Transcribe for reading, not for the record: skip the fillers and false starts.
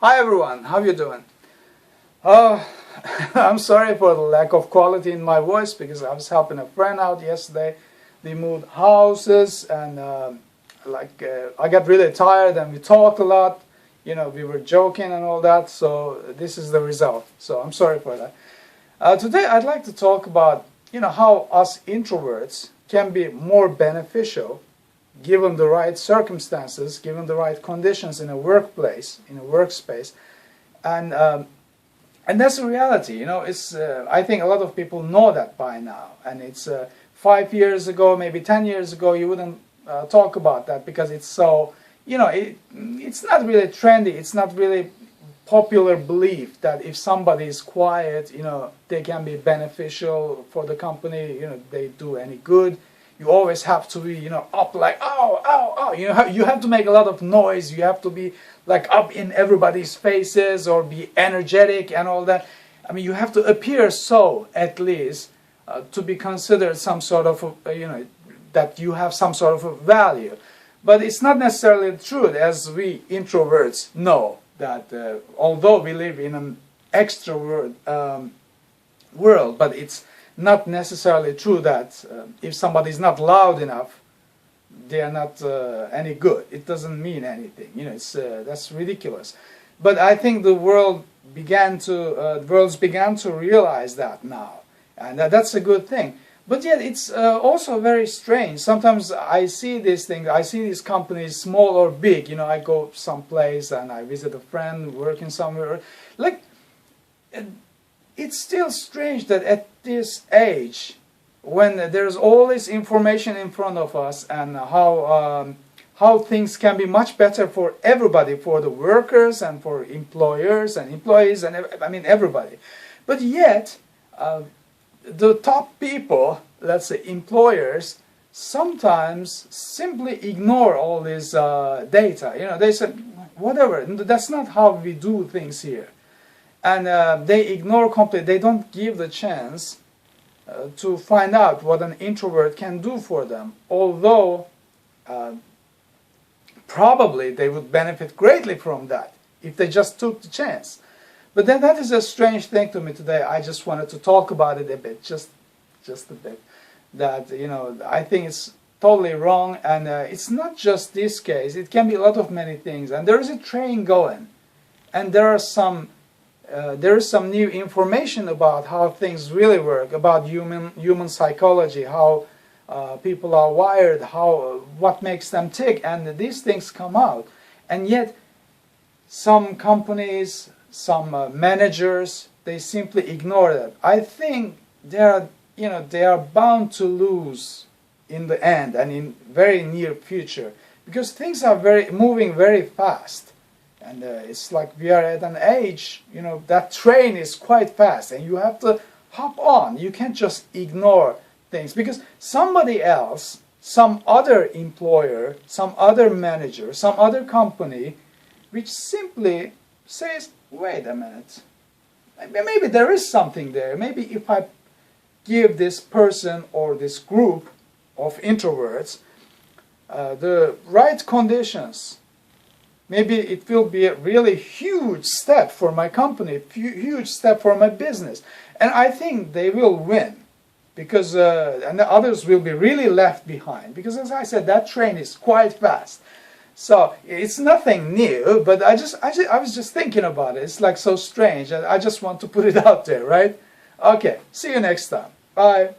Hi everyone, how you doing? Uh, I'm sorry for the lack of quality in my voice because I was helping a friend out yesterday. They moved houses and I got really tired and we talked a lot. You know, we were joking and all that, so this is the result. So I'm sorry for that. Today I'd like to talk about, how us introverts can be more beneficial given the right circumstances, given the right conditions in a workplace, in a workspace, and that's a reality. It's I think a lot of people know that by now, and it's 5 years ago, maybe 10 years ago, you wouldn't talk about that because it's so, it's not really trendy. It's not really popular belief that if somebody is quiet, they can be beneficial for the company. They do any good. You always have to be, up like, oh, oh, oh. You have to make a lot of noise. You have to be like up in everybody's faces or be energetic and all that. I mean, you have to appear so, at least, to be considered some sort of, that you have some sort of a value. But it's not necessarily true, as we introverts know that although we live in an extrovert world, but it's not necessarily true that if somebody is not loud enough, they are not any good. It doesn't mean anything. That's ridiculous. But I think the worlds began to realize that now, and that's a good thing. But yet it's also very strange. Sometimes I see these things. I see these companies, small or big. I go someplace and I visit a friend working somewhere. Like, it's still strange that at this age, when there's all this information in front of us and how things can be much better for everybody, for the workers and for employers and employees and everybody. But yet, the top people, let's say employers, sometimes simply ignore all this data. They said, whatever, that's not how we do things here. And they ignore completely. They don't give the chance to find out what an introvert can do for them. Although probably they would benefit greatly from that if they just took the chance. But then that is a strange thing to me today. I just wanted to talk about it a bit, just a bit. That I think it's totally wrong, and it's not just this case. It can be a lot of many things. And there is a train going, and there is some new information about how things really work, about human psychology, how people are wired, what makes them tick, and these things come out. And yet, some companies, some managers, they simply ignore that. I think they are bound to lose in the end and in very near future, because things are moving very fast. And it's like we are at an age, that train is quite fast and you have to hop on. You can't just ignore things because somebody else, some other employer, some other manager, some other company, which simply says, wait a minute, maybe there is something there. Maybe if I give this person or this group of introverts the right conditions, maybe it will be a really huge step for my company, huge step for my business. And I think they will win, because and the others will be really left behind. Because as I said, that train is quite fast. So it's nothing new, but I was just thinking about it. It's like so strange. I just want to put it out there, right? Okay, see you next time. Bye.